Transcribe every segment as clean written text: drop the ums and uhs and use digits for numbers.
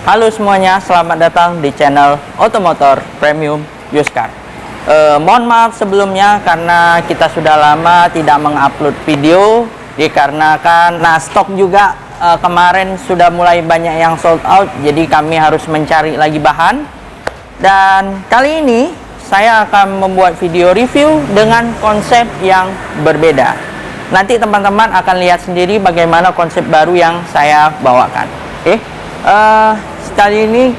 Halo semuanya, selamat datang di channel Otomotor Premium Used Car. Mohon maaf sebelumnya karena kita sudah lama tidak mengupload video dikarenakan stok juga kemarin sudah mulai banyak yang sold out, jadi kami harus mencari lagi bahan. Dan kali ini saya akan membuat video review dengan konsep yang berbeda. Nanti teman-teman akan lihat sendiri bagaimana konsep baru yang saya bawakan. Kali ini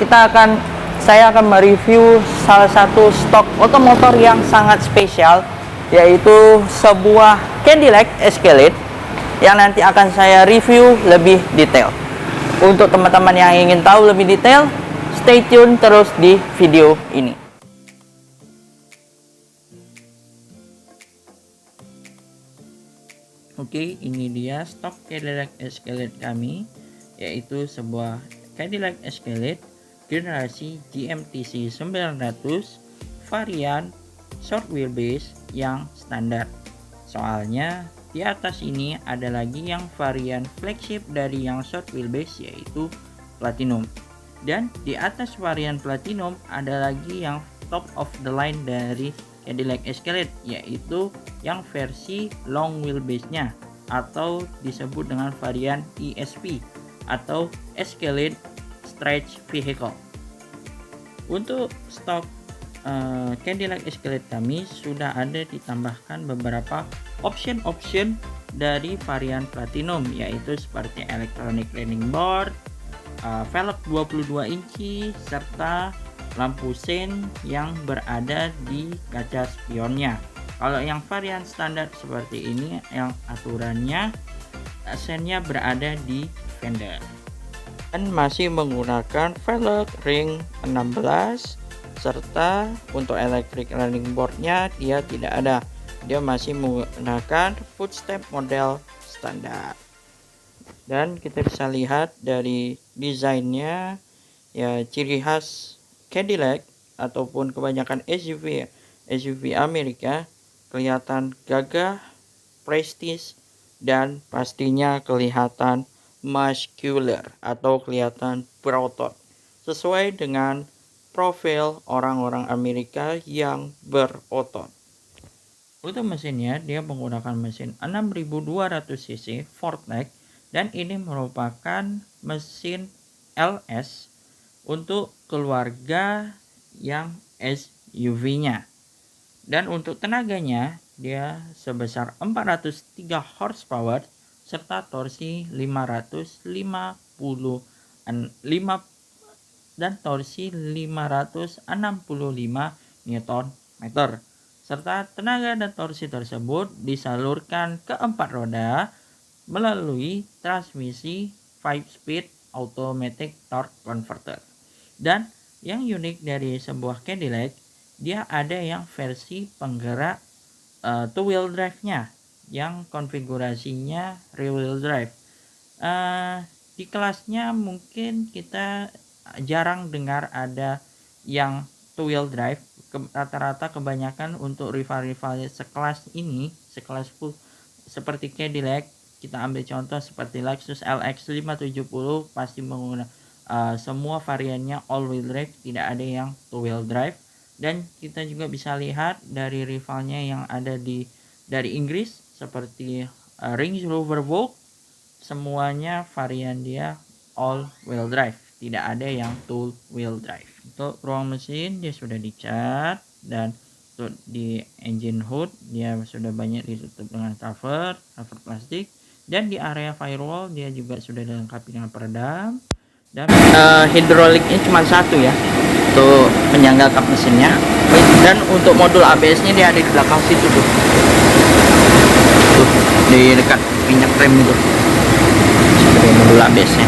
saya akan mereview salah satu stok otomotor yang sangat spesial, yaitu sebuah Cadillac Escalade yang nanti akan saya review lebih detail. Untuk teman-teman yang ingin tahu lebih detail, stay tune terus di video ini. Oke, ini dia stok Cadillac Escalade kami, yaitu sebuah Cadillac Escalade generasi GMTC 900 varian short wheelbase yang standar. Soalnya di atas ini ada lagi yang varian flagship dari yang short wheelbase, yaitu Platinum. Dan di atas varian Platinum ada lagi yang top of the line dari Cadillac Escalade, yaitu yang versi long wheelbase-nya atau disebut dengan varian ESV atau Escalade Stretch Vehicle. Untuk stok Cadillac Escalade kami sudah ada ditambahkan beberapa option dari varian Platinum, yaitu seperti electronic running board, velg 22 inci, serta lampu sein yang berada di kaca spionnya. Kalau yang varian standar seperti ini, yang aturannya seinnya berada di fender dan masih menggunakan velg ring 16, serta untuk electric running boardnya dia tidak ada, dia masih menggunakan footstep model standar. Dan kita bisa lihat dari desainnya, ya ciri khas Cadillac ataupun kebanyakan SUV Amerika, kelihatan gagah, prestis, dan pastinya kelihatan muscular atau kelihatan berotot, sesuai dengan profil orang-orang Amerika yang berotot. Untuk mesinnya, dia menggunakan mesin 6200 cc Fortec, dan ini merupakan mesin LS untuk keluarga yang SUV-nya. Dan untuk tenaganya, dia sebesar 403 horsepower serta torsi 555 dan torsi 565 Nm, serta tenaga dan torsi tersebut disalurkan ke 4 roda melalui transmisi 5-speed automatic torque converter. Dan yang unik dari sebuah Cadillac, dia ada yang versi penggerak two wheel drive-nya, yang konfigurasinya rear wheel drive. Di kelasnya mungkin kita jarang dengar ada yang two wheel drive. Rata-rata kebanyakan untuk rival-rival sekelas ini, sekelas full seperti Cadillac, kita ambil contoh seperti Lexus LX 570 pasti menggunakan semua variannya all wheel drive, tidak ada yang two wheel drive. Dan kita juga bisa lihat dari rivalnya yang ada dari Inggris seperti Range Rover Vogue, semuanya varian dia all wheel drive, tidak ada yang two wheel drive. Untuk ruang mesin dia sudah dicat, dan untuk di engine hood dia sudah banyak ditutup dengan cover plastik, dan di area firewall dia juga sudah dilengkapi dengan peredam. Dan hidroliknya cuma satu ya untuk penyangga kap mesinnya. Dan untuk modul ABS-nya dia ada di belakang situ tuh, di dekat minyak rem itu, sebagai modul ABS-nya.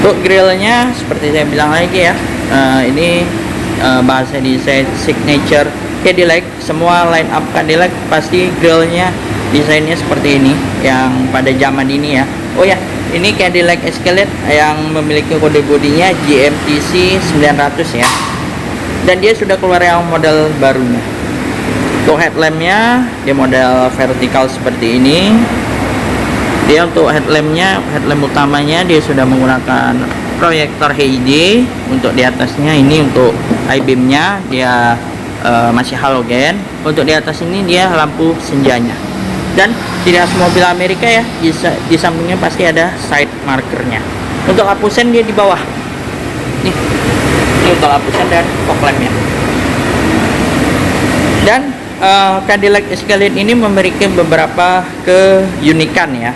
Untuk grillnya seperti saya bilang lagi ya, ini bahasa desain signature Cadillac. Semua line up Cadillac pasti grillnya desainnya seperti ini yang pada zaman ini ya. Oh ya, ini Cadillac Escalade yang memiliki kode bodinya GMTC 900 ya. Dan dia sudah keluar yang model barunya. Untuk headlampnya dia model vertikal seperti ini. Dia untuk headlamp utamanya dia sudah menggunakan proyektor HID. Untuk di atasnya ini untuk high beamnya dia masih halogen. Untuk di atas ini dia lampu senjanya. Dan ciri khas mobil Amerika ya, di sampingnya pasti ada side markernya. Untuk lampu sen dia di bawah. Nih, ini untuk lampu sen dan fog lampnya. Dan Cadillac Escalade ini memiliki beberapa keunikan ya,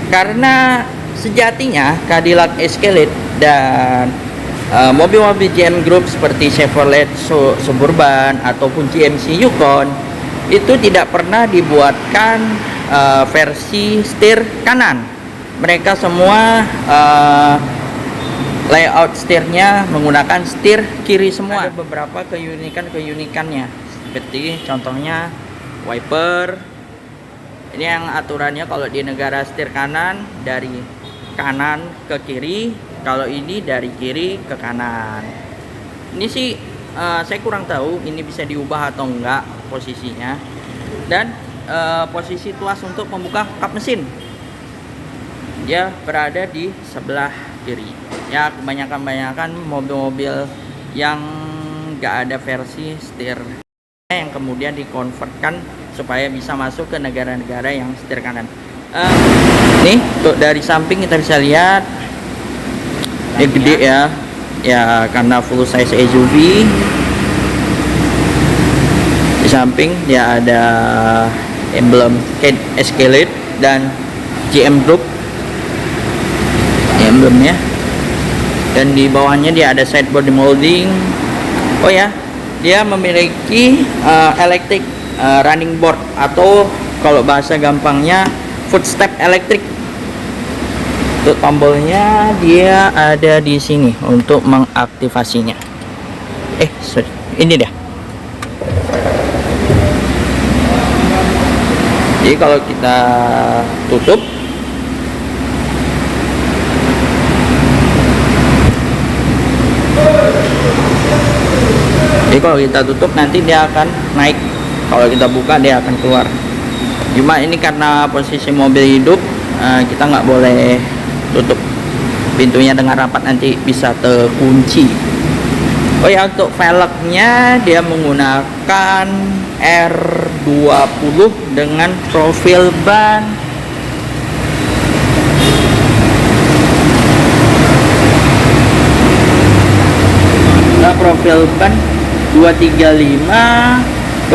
karena sejatinya Cadillac Escalade dan mobil-mobil GM Group seperti Chevrolet Suburban ataupun GMC Yukon itu tidak pernah dibuatkan versi setir kanan. Mereka semua layout setirnya menggunakan setir kiri semua. Ada beberapa keunikannya, seperti contohnya wiper. Ini yang aturannya kalau di negara setir kanan dari kanan ke kiri, kalau ini dari kiri ke kanan. Ini sih saya kurang tahu ini bisa diubah atau enggak posisinya. Dan posisi tuas untuk membuka kap mesin dia berada di sebelah kiri. Ya, kebanyakan mobil-mobil yang enggak ada versi setir yang kemudian dikonvertkan supaya bisa masuk ke negara-negara yang setir kanan. Nih, untuk dari samping kita bisa lihat dia gede ya karena full size SUV. Di samping dia ada emblem Escalade dan GM Group emblemnya, dan di bawahnya dia ada sideboard molding. Oh ya, dia memiliki electric running board, atau kalau bahasa gampangnya footstep elektrik. Untuk tombolnya dia ada di sini untuk mengaktifasinya. Sorry, ini dia. Jadi kalau kita tutup, nanti dia akan naik. Kalau kita buka dia akan keluar. Cuma ini karena posisi mobil hidup, kita nggak boleh tutup pintunya dengan rapat, nanti bisa terkunci. Oh ya, untuk velgnya dia menggunakan R20 dengan profil ban profil ban 235/45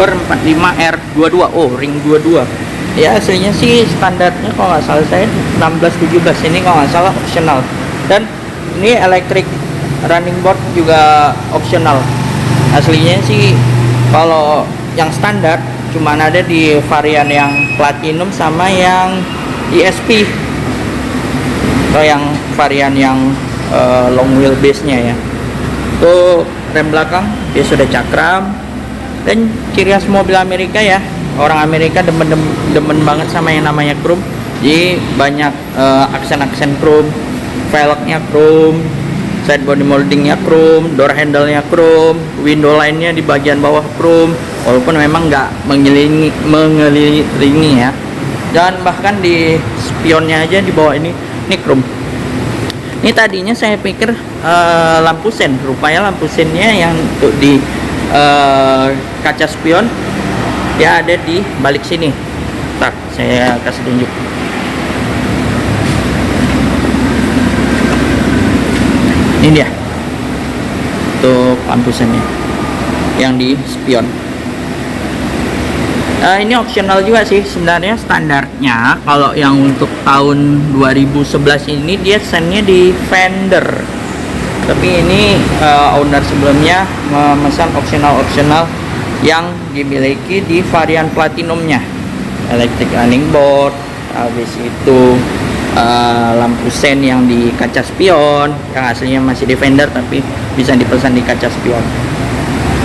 R22. Oh, ring 22 ya. Aslinya sih standarnya kalau nggak salah saya 16-17, ini kalau nggak salah optional. Dan ini electric running board juga optional. Aslinya sih kalau yang standar cuma ada di varian yang platinum sama yang ESP, atau yang varian yang long wheelbase nya ya. Tuh, rem belakang dia sudah cakram. Dan ciri khas mobil Amerika ya, orang Amerika demen banget sama yang namanya chrome. Jadi banyak aksen-aksen chrome, velgnya chrome, side body moldingnya chrome, door handle-nya chrome, window line-nya di bagian bawah chrome, walaupun memang nggak mengelilingi ya. Dan bahkan di spionnya aja di bawah ini chrome. Ini tadinya saya pikir lampu sen, rupanya lampu sennya yang untuk di kaca spion dia ada di balik sini. Ntar saya kasih tunjuk. Ini dia untuk lampu sennya yang di spion. Ini opsional juga sih sebenarnya. Standarnya kalau yang untuk tahun 2011 ini dia sennya di fender, tapi ini owner sebelumnya memesan opsional yang dimiliki di varian platinumnya. Electric running board, habis itu lampu sen yang di kaca spion, yang aslinya masih di fender tapi bisa dipesan di kaca spion.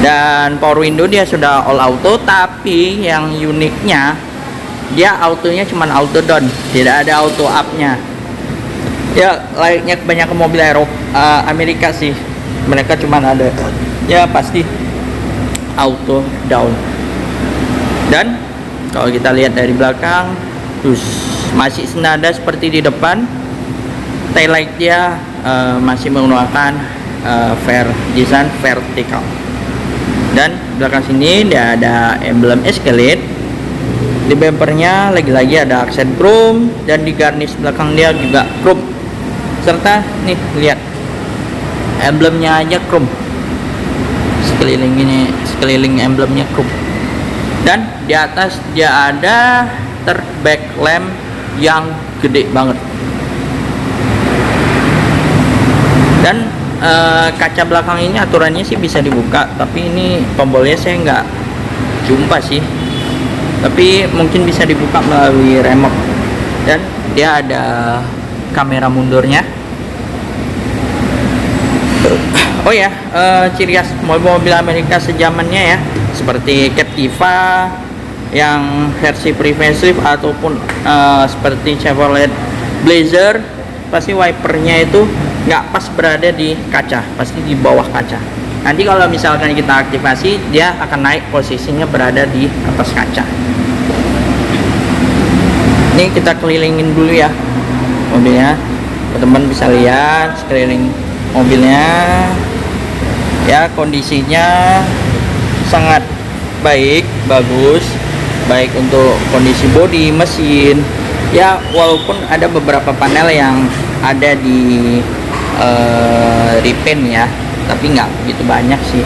Dan power window dia sudah all auto, tapi yang uniknya dia autonya cuma auto down, tidak ada auto up nya. Ya layaknya kebanyakan mobil Amerika sih, mereka cuma ada ya pasti auto down. Dan kalau kita lihat dari belakang, masih senada seperti di depan. Taillight dia masih menggunakan desain vertikal. Dan belakang sini dia ada emblem Escalade. Di bumpernya lagi-lagi ada aksen chrome, dan di garnish belakang dia juga chrome. Serta nih lihat emblemnya aja chrome. Sekeliling emblemnya chrome. Dan di atas dia ada back lamp yang gede banget. Dan kaca belakang ini aturannya sih bisa dibuka, tapi ini tombolnya saya nggak jumpa sih, tapi mungkin bisa dibuka melalui remote. Dan dia ada kamera mundurnya. Oh ya, ciri khas mobil-mobil Amerika sejamannya ya, seperti Captiva yang versi preventive ataupun seperti Chevrolet Blazer, pasti wipernya itu nggak pas berada di kaca, pasti di bawah kaca. Nanti kalau misalkan kita aktifasi, dia akan naik posisinya berada di atas kaca. Ini kita kelilingin dulu ya mobilnya, teman-teman bisa lihat sekeliling mobilnya ya, kondisinya sangat bagus, baik untuk kondisi bodi, mesin ya, walaupun ada beberapa panel yang ada di repaint ya, tapi nggak begitu banyak sih.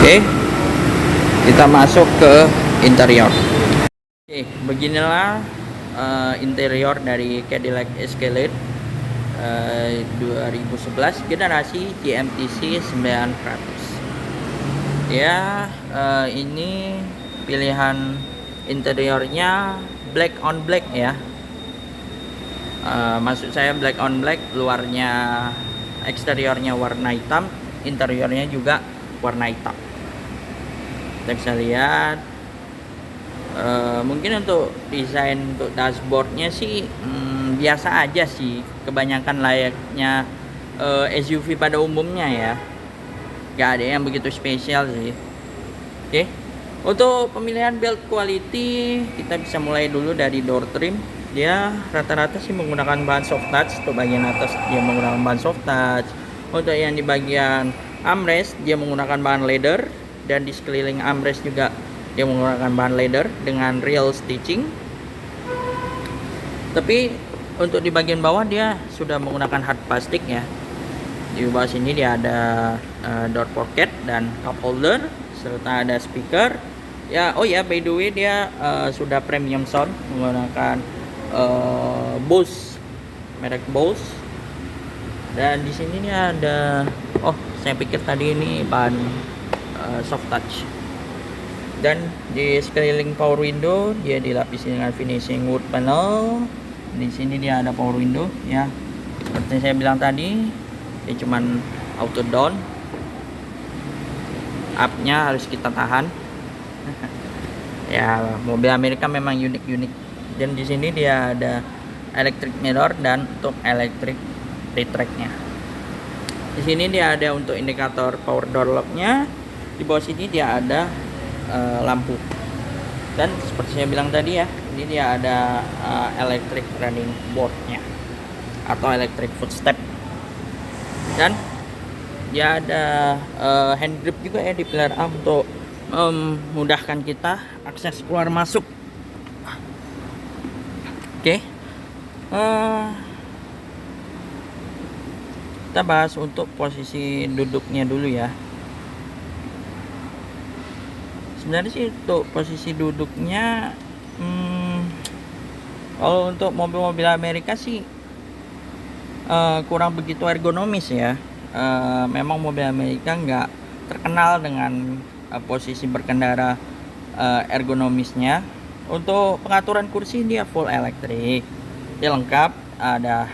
Oke, kita masuk ke interior. Oke, beginilah interior dari Cadillac Escalade 2011 generasi GMTC 900 ya. Ini pilihan interiornya black on black ya, maksud saya black on black, luarnya eksteriornya warna hitam, interiornya juga warna hitam. Kita bisa lihat mungkin untuk desain untuk dashboardnya sih biasa aja sih, kebanyakan layaknya SUV pada umumnya ya, gak ada yang begitu spesial sih. Oke, untuk pemilihan build quality kita bisa mulai dulu dari door trim. Dia rata-rata sih menggunakan bahan soft touch. Untuk bagian atas dia menggunakan bahan soft touch, untuk yang di bagian armrest dia menggunakan bahan leather, dan di sekeliling armrest juga dia menggunakan bahan leather dengan real stitching. Tapi untuk di bagian bawah dia sudah menggunakan hard plastik ya. Di bawah sini dia ada door pocket dan cup holder, serta ada speaker ya. Oh ya, by the way dia sudah premium sound menggunakan Bose, merek Bose. Dan di sini dia ada, oh saya pikir tadi ini bahan soft touch. Dan di sekeliling power window dia dilapisi dengan finishing wood panel. Di sini dia ada power window ya, seperti saya bilang tadi, dia cuman auto down, up-nya harus kita tahan. Ya, mobil Amerika memang unik-unik. Dan di sini dia ada electric mirror dan untuk electric retract-nya. Di sini dia ada untuk indikator power door lock-nya. Di bawah sini dia ada lampu. Dan seperti saya bilang tadi ya, ini dia ada electric running board-nya atau electric footstep. Dan dia ada hand grip juga ya di pilar A untuk memudahkan kita akses keluar masuk. Oke, kita bahas untuk posisi duduknya dulu ya. Sebenarnya sih untuk posisi duduknya kalau untuk mobil-mobil Amerika sih kurang begitu ergonomis ya. Memang mobil Amerika nggak terkenal dengan posisi berkendara ergonomisnya. Untuk pengaturan kursi dia full elektrik, dia lengkap, ada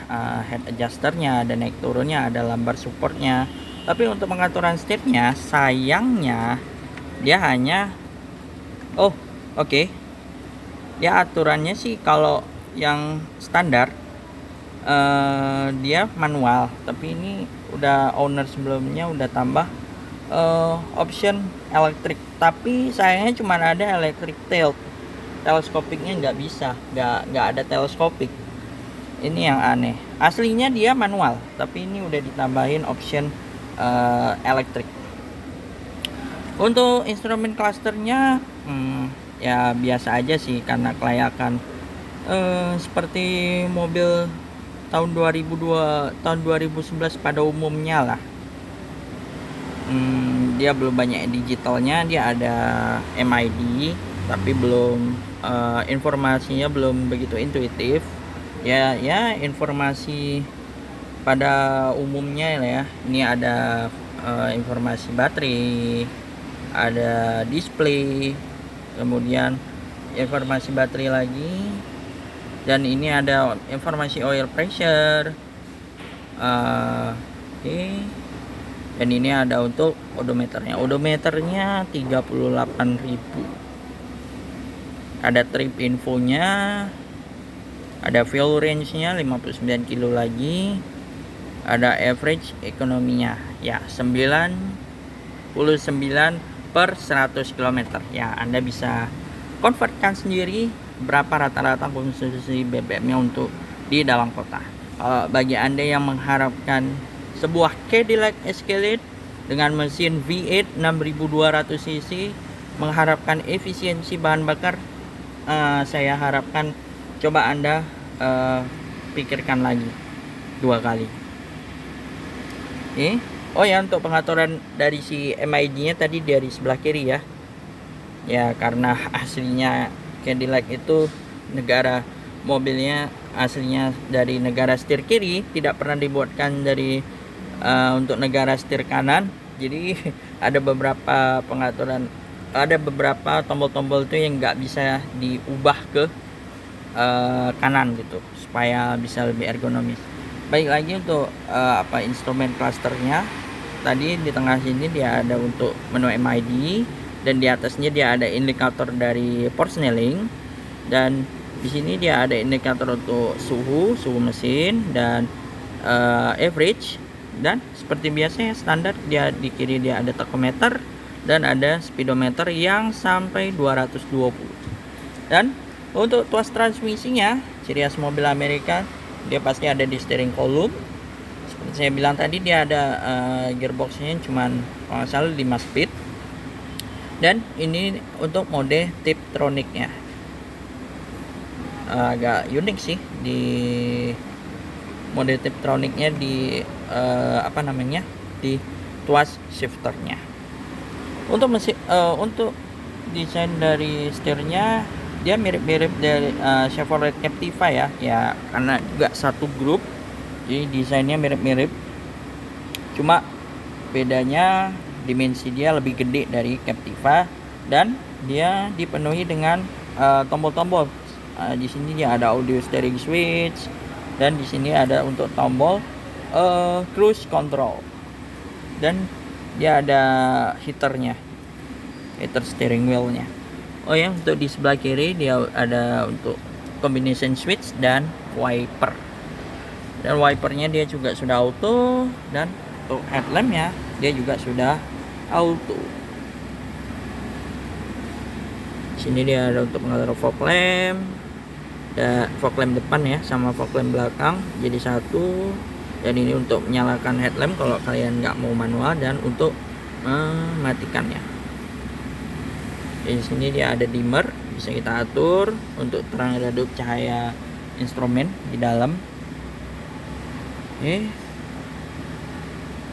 head adjusternya, ada naik turunnya, ada lumbar supportnya. Tapi untuk pengaturan setirnya sayangnya dia hanya ya aturannya sih kalau yang standar dia manual, tapi ini udah owner sebelumnya udah tambah option elektrik, tapi sayangnya cuma ada electric tail, teleskopiknya nggak bisa, nggak ada teleskopik. Ini yang aneh, aslinya dia manual tapi ini udah ditambahin option elektrik. Untuk instrumen clusternya ya biasa aja sih, karena kelayakan seperti mobil tahun 2011 pada umumnya lah. Dia belum banyak digitalnya, dia ada MID tapi belum informasinya belum begitu intuitif. Ya informasi pada umumnya lah ya. Ini ada informasi baterai, ada display, kemudian informasi baterai lagi, dan ini ada informasi oil pressure. Oke. Dan ini ada untuk odometernya. Odometernya 38.000. Ada trip infonya, ada fuel range-nya 59 kilo lagi, ada average ekonominya ya 99 per 100 km. Ya, Anda bisa konvertkan sendiri berapa rata-rata konsumsi BBM-nya untuk di dalam kota. Bagi Anda yang mengharapkan sebuah Cadillac Escalade dengan mesin V8 6200 cc, mengharapkan efisiensi bahan bakar, saya harapkan coba Anda pikirkan lagi 2 kali. Oh ya, untuk pengaturan dari si MID-nya tadi dari sebelah kiri ya. Ya, karena aslinya Cadillac itu negara mobilnya aslinya dari negara setir kiri, tidak pernah dibuatkan dari untuk negara setir kanan. Jadi ada beberapa pengaturan, ada beberapa tombol-tombol itu yang nggak bisa diubah ke kanan gitu supaya bisa lebih ergonomis. Baik lagi untuk instrumen clusternya, tadi di tengah sini dia ada untuk menu MID, dan di atasnya dia ada indikator dari Forsnelling, dan di sini dia ada indikator untuk suhu mesin dan average. Dan seperti biasa ya, standar dia di kiri dia ada tachometer dan ada speedometer yang sampai 220. Dan untuk tuas transmisinya ciri khas mobil Amerika, dia pasti ada di steering column. Seperti saya bilang tadi, dia ada gearboxnya cuman kalau nggak salah 5 speed. Dan ini untuk mode Tiptronicnya, agak unik sih di mode Tiptronicnya di di tuas shifternya. Untuk mesin untuk desain dari setirnya dia mirip-mirip dari Chevrolet Captiva ya karena juga satu grup, jadi desainnya mirip-mirip, cuma bedanya dimensi dia lebih gede dari Captiva dan dia dipenuhi dengan tombol-tombol. Di sini dia ada audio steering switch, dan di sini ada untuk tombol cruise control, dan dia ada heater steering wheelnya. Oh ya, untuk di sebelah kiri dia ada untuk combination switch dan wiper, dan wipernya dia juga sudah auto, dan untuk headlampnya dia juga sudah auto. Sini dia ada untuk mengatur fog lamp, fog lamp depan ya sama fog lamp belakang jadi satu, dan ini untuk menyalakan headlamp kalau kalian nggak mau manual, dan untuk mematikannya. Di sini dia ada dimmer, bisa kita atur untuk terang redup cahaya instrumen di dalam.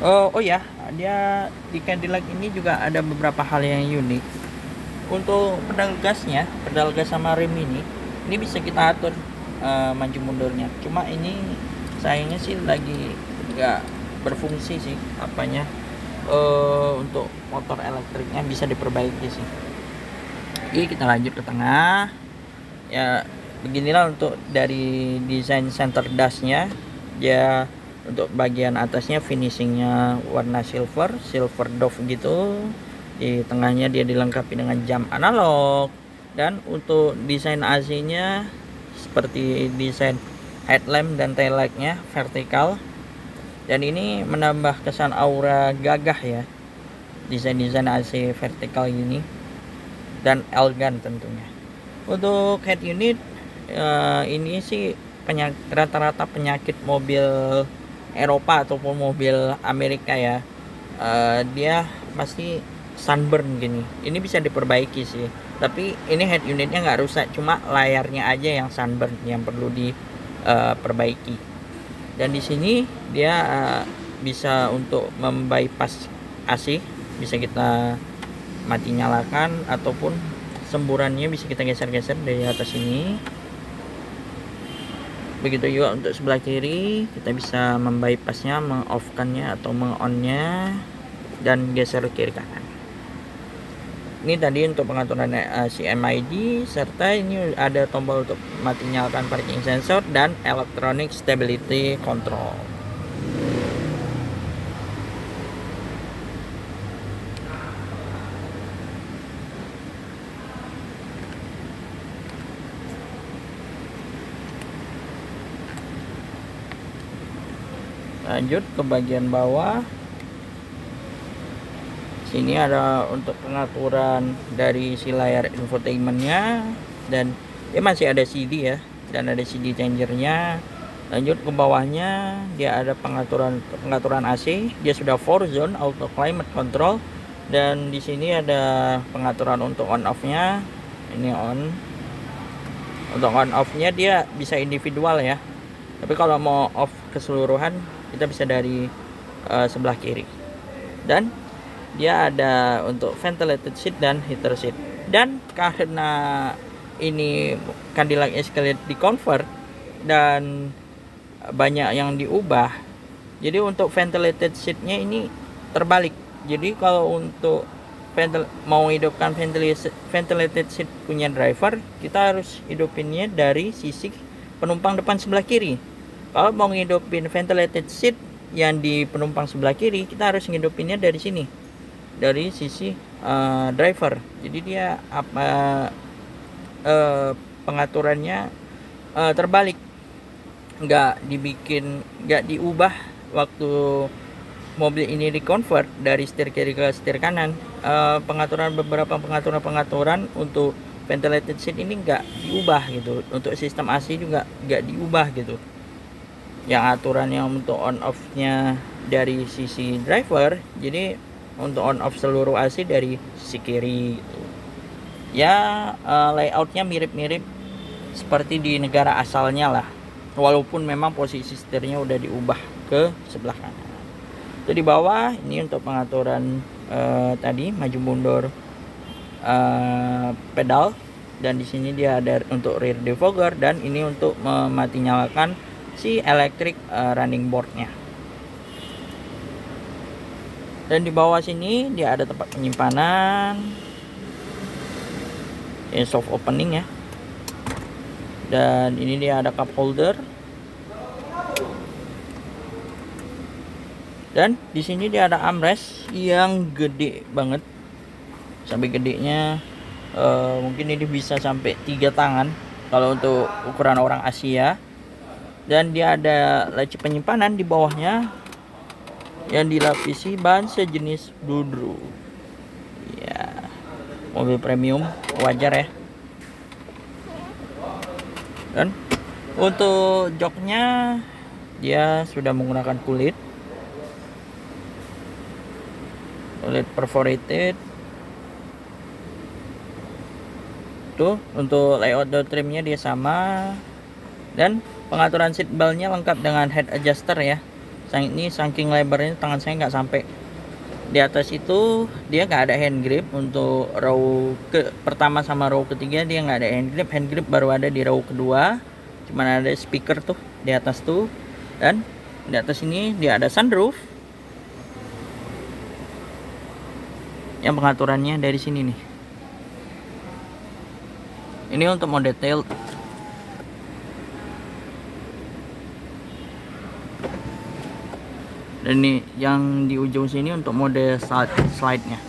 Oh ya, dia di Cadillac ini juga ada beberapa hal yang unik. Untuk pedal gas sama rem ini bisa kita atur maju mundurnya. Cuma ini sayangnya sih lagi nggak berfungsi sih untuk motor elektriknya, bisa diperbaiki sih. Oke, kita lanjut ke tengah. Ya, beginilah untuk dari desain center dashnya. Dia untuk bagian atasnya finishingnya warna silver dove gitu. Di tengahnya dia dilengkapi dengan jam analog, dan untuk desain AC-nya seperti desain headlamp dan tail lightnya vertikal, dan ini menambah kesan aura gagah ya, desain AC vertikal ini, dan elegan tentunya. Untuk head unit ini sih rata-rata penyakit mobil Eropa ataupun mobil Amerika ya, dia pasti sunburn gini. Ini bisa diperbaiki sih, tapi ini head unitnya nggak rusak, cuma layarnya aja yang sunburn yang perlu diperbaiki. Dan di sini dia bisa untuk membypass AC, bisa kita mati nyalakan, ataupun semburannya bisa kita geser-geser dari atas ini. Begitu juga untuk sebelah kiri, kita bisa membypassnya, mengoff-kannya atau meng-on-nya, dan geser kiri kanan. Ini tadi untuk pengaturan CMID, serta ini ada tombol untuk mati nyalakan parking sensor dan electronic stability control. Lanjut ke bagian bawah. Sini ada untuk pengaturan dari si layar infotainmentnya, dan dia masih ada CD ya, dan ada CD changernya. Lanjut ke bawahnya, dia ada pengaturan AC, dia sudah 4 zone auto climate control, dan di sini ada pengaturan untuk on off-nya. Ini on. Untuk on off-nya dia bisa individual ya, tapi kalau mau off keseluruhan kita bisa dari sebelah kiri. Dan dia ada untuk ventilated seat dan heater seat. Dan karena ini Cadillac Escalade di convert dan banyak yang diubah, jadi untuk ventilated seatnya ini terbalik. Jadi kalau untuk mau hidupkan ventilated seat punya driver, kita harus hidupinnya dari sisi penumpang depan sebelah kiri. Kalau mau ngidupin ventilated seat yang di penumpang sebelah kiri, kita harus ngidupinnya dari sini, dari sisi driver. Jadi dia pengaturannya terbalik, nggak diubah waktu mobil ini dikonvert dari setir kiri ke setir kanan. Beberapa pengaturan untuk ventilated seat ini nggak diubah gitu. Untuk sistem AC juga nggak diubah gitu. Yang aturannya untuk on off nya dari sisi driver, jadi untuk on off seluruh AC dari sisi kiri gitu. Ya layoutnya mirip-mirip seperti di negara asalnya lah, walaupun memang posisi setirnya udah diubah ke sebelah kanan. Itu di bawah ini untuk pengaturan tadi maju mundur pedal, dan di sini dia ada untuk rear defogger, dan ini untuk memati nyalakan si electric running boardnya. Dan di bawah sini dia ada tempat penyimpanan, ini soft opening ya, dan ini dia ada cup holder. Dan di sini dia ada armrest yang gede banget, sampai gedenya mungkin ini bisa sampai 3 tangan kalau untuk ukuran orang Asia. Dan dia ada laci penyimpanan di bawahnya yang dilapisi bahan sejenis bludru. Ya, mobil premium wajar ya. Dan untuk joknya dia sudah menggunakan kulit perforated. Tuh untuk layout door trimnya dia sama, dan pengaturan seat beltnya lengkap dengan head adjuster ya. Ini saking lebarnya tangan saya nggak sampai di atas itu. Dia nggak ada hand grip untuk row pertama sama row ketiga, dia nggak ada hand grip. Hand grip baru ada di row kedua, cuman ada speaker tuh di atas tuh. Dan di atas ini dia ada sunroof yang pengaturannya dari sini nih. Ini untuk mode detail. Dan ini yang di ujung sini untuk mode slide-nya.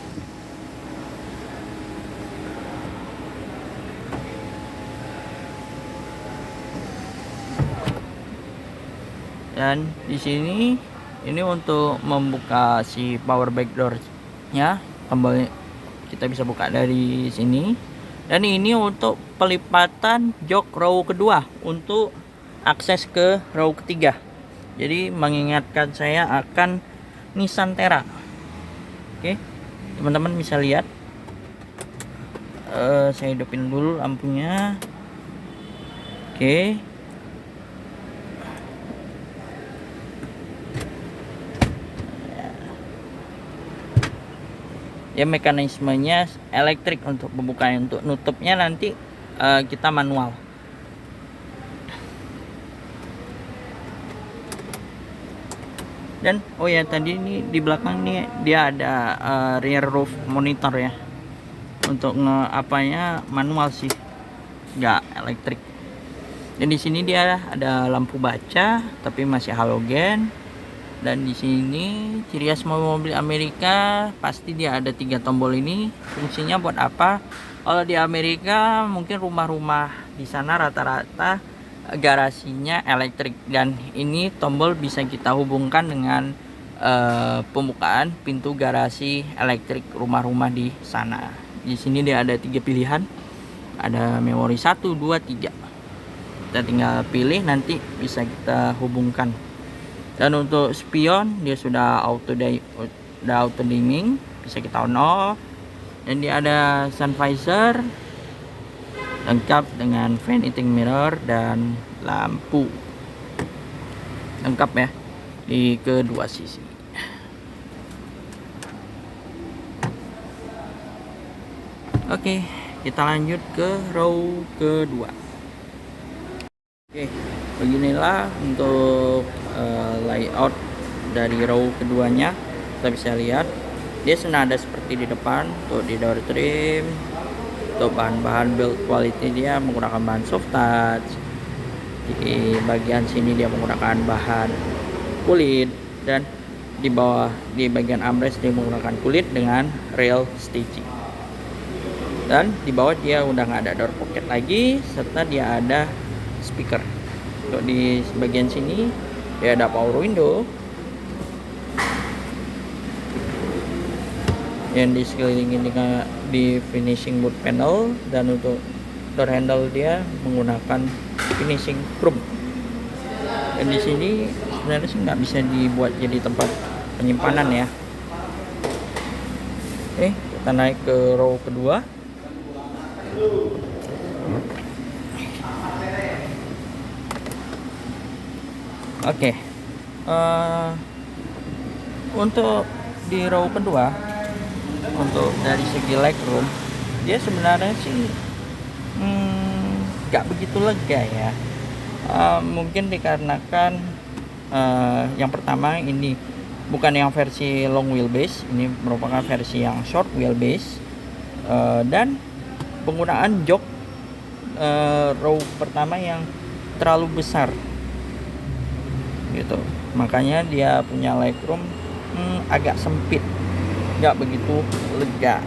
Dan di sini ini untuk membuka si power back door nya, tombol kita bisa buka dari sini. Dan ini untuk pelipatan jok row kedua untuk akses ke row ketiga. Jadi mengingatkan saya akan Nissan Terra. Oke, teman-teman bisa lihat. Saya hidupin dulu lampunya. Oke. Ya, mekanismenya elektrik untuk pembukanya, untuk nutupnya nanti kita manual. Dan oh ya, tadi ini di belakang nih dia ada rear roof monitor ya, untuk apanya manual sih, nggak elektrik. Dan di sini dia ada lampu baca tapi masih halogen. Dan di sini ciri khas mobil Amerika pasti dia ada 3 tombol ini. Fungsinya buat apa? Kalau di Amerika mungkin rumah-rumah di sana rata-rata garasinya elektrik, dan ini tombol bisa kita hubungkan dengan pembukaan pintu garasi elektrik rumah-rumah di sana. Di sini dia ada 3 pilihan. Ada memori 1, 2, 3. Kita tinggal pilih, nanti bisa kita hubungkan. Dan untuk spion dia sudah auto dimming, bisa kita on off. Dan dia ada sun visor lengkap dengan vanity mirror dan lampu lengkap ya di kedua sisi. Oke, kita lanjut ke row kedua. Oke, beginilah untuk layout dari row keduanya. Kita bisa lihat dia senada seperti di depan. Untuk di door trim, untuk bahan-bahan build quality dia menggunakan bahan soft touch. Di bagian sini dia menggunakan bahan kulit, dan di bawah di bagian armrest dia menggunakan kulit dengan rail stitching. Dan di bawah dia udah nggak ada door pocket lagi, serta dia ada speaker. Untuk di bagian sini dia ada power window yang disekelilingi dengan di finishing wood panel. Dan untuk door handle dia menggunakan finishing chrome. Dan di sini sebenarnya sih nggak bisa dibuat jadi tempat penyimpanan ya. Oke, kita naik ke row kedua. Oke, untuk di row kedua, untuk dari segi legroom dia sebenarnya sih nggak begitu lega ya. Mungkin dikarenakan yang pertama ini bukan yang versi long wheelbase, ini merupakan versi yang short wheelbase, dan penggunaan jok row pertama yang terlalu besar gitu, makanya dia punya legroom agak sempit, nggak begitu lega.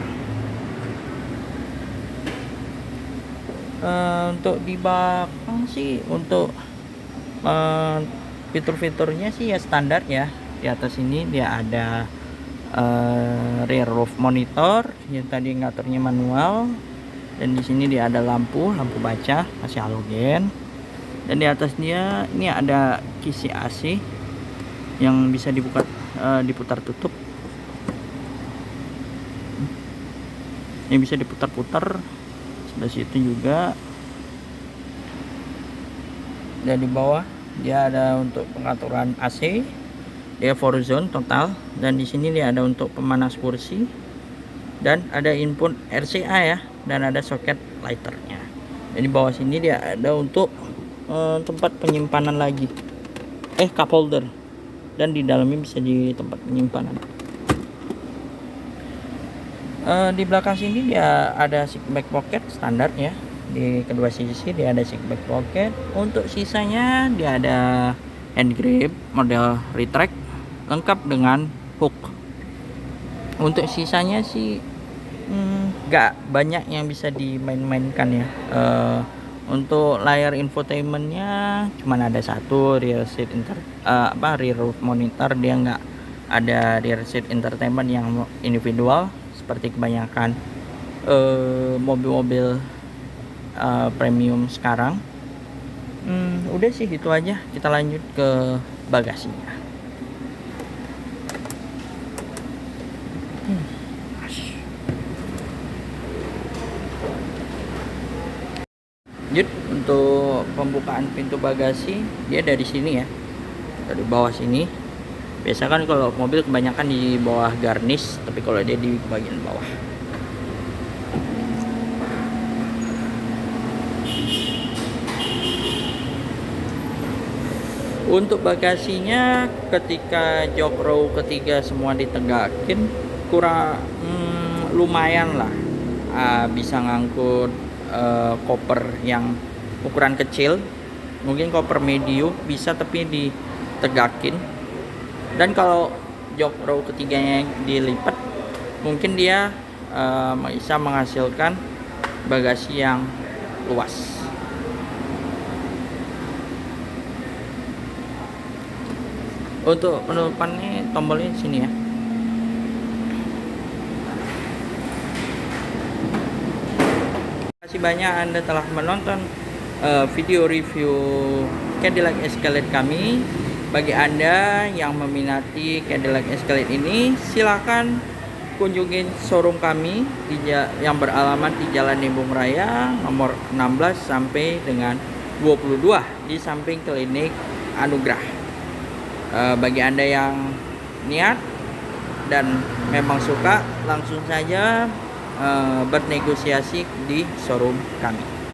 Untuk di belakang sih untuk fitur-fiturnya sih ya standar ya. Di atas ini dia ada rear roof monitor yang tadi ngaturnya manual, dan di sini dia ada lampu baca masih halogen. Dan di atasnya ini ada kisi AC yang bisa dibuka diputar tutup. Ini bisa diputar-putar. Sebelah situ juga. Dan di bawah dia ada untuk pengaturan AC. Dia 4 zone total, dan di sini dia ada untuk pemanas kursi, dan ada input RCA ya, dan ada soket lighternya. Dan di bawah sini dia ada untuk tempat penyimpanan lagi, cup holder, dan di dalamnya bisa di tempat penyimpanan. Di belakang sini dia ada seat back pocket standar ya, di kedua sisi dia ada seat back pocket. Untuk sisanya dia ada hand grip model retract lengkap dengan hook. Untuk sisanya sih nggak banyak yang bisa dimain-mainkan ya. Untuk layar infotainmentnya cuman ada satu, rear seat rear roof monitor. Dia nggak ada rear seat entertainment yang individual seperti kebanyakan mobil-mobil premium sekarang. Udah sih itu aja, kita lanjut ke bagasinya. Lanjut untuk pembukaan pintu bagasi, dia dari sini ya, dari bawah sini. Biasa kan kalau mobil kebanyakan di bawah garnish, tapi kalau dia di bagian bawah. Untuk bagasinya ketika jok row ketiga semua ditegakin kurang lumayan lah, bisa ngangkut koper yang ukuran kecil, mungkin koper medium bisa tapi ditegakin. Dan kalau jok row ketiganya dilipat, mungkin dia bisa menghasilkan bagasi yang luas. Untuk penutupannya tombolnya di sini ya. Terima kasih banyak Anda telah menonton video review Cadillac Escalade kami. Bagi Anda yang meminati Cadillac Escalade ini, silakan kunjungin showroom kami yang beralamat di Jalan Nembung Raya nomor 16 sampai dengan 22 di samping klinik Anugrah. Bagi Anda yang niat dan memang suka, langsung saja bernegosiasi di showroom kami.